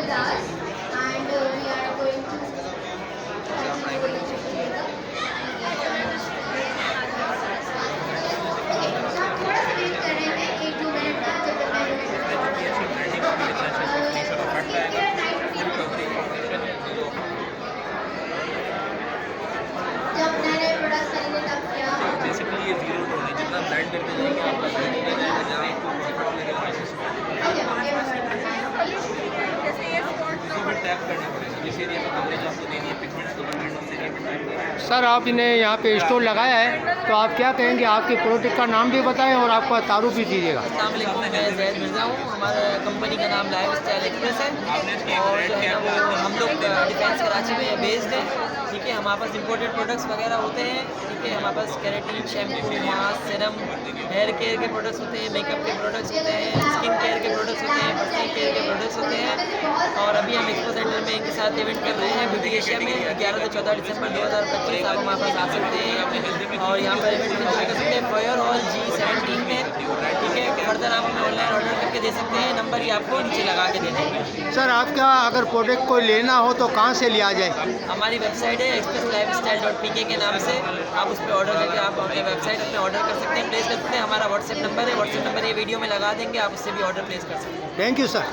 with us, and we are going to Okay, so आप थोड़ा सा वेट कर रहे हैं 1-2 मिनट का जब तक मैं स्किन केयर नाइट रूटीन जब नए प्रोडक्ट्स खरीदे तब क्या बेसिकली ये जीरो टोन है, जितना ब्लेंड करते जाएंगे आपका ब्लेंड हो जाएगा, इसको फिर टैप करना पड़ेगा जिस एरिया में हमने जो आपको देनी है पिगमेंट्स तो पिगमेंट उस एरिया में टैप करेगा। सर आपने यहाँ पे स्टोर लगाया है तो आप क्या कहेंगे, आपके प्रोडक्ट का नाम भी बताएं और आपका तारुफ भी दीजिएगा। अस्सलाम वालेकुम, मैं जैद मिर्ज़ा हूँ। हमारे कंपनी का नाम लाइफ स्टाइल एक्सप्रेस है और जो है ना वो हम लोग डिफेंस कराची में बेस्ड हैं। ठीक है, हमारे पास इंपोर्टेड प्रोडक्ट्स वगैरह होते हैं। ठीक है, हमारे पास keratin, shampoo, mask, serum, hair care के प्रोडक्ट्स होते हैं, मेकअप के प्रोडक्ट्स होते हैं, स्किन केयर के प्रोडक्ट्स होते हैं, पर्सनल केयर के प्रोडक्ट्स होते हैं। और अभी हम एक्सपो सेंटर में इनके साथ इवेंट कर रहे हैं ब्यूटी एशिया में 11 से 14 दिसंबर 2025। आप हमारे पास आ सकते हैं और यहाँ पर इवेंट में कर सकते हैं फॉयर हॉल G17 में। ठीक है, फर्दर आप हमें ऑनलाइन ऑर्डर करके दे सकते हैं, नंबर ही आपको नीचे लगा के दे देंगे। सर आपका अगर प्रोडक्ट कोई लेना हो तो कहाँ से लिया जाए? हमारी वेबसाइट है expresslifestyle.pk के नाम से। आप उस पर ऑर्डर करके आप अपने वेबसाइट में ऑर्डर कर सकते हैं, प्लेस कर सकते हैं। हमारा व्हाट्सएप नंबर है, व्हाट्सएप नंबर ये वीडियो में लगा देंगे, आप उससे भी ऑर्डर प्लेस कर सकते हैं। Thank you sir.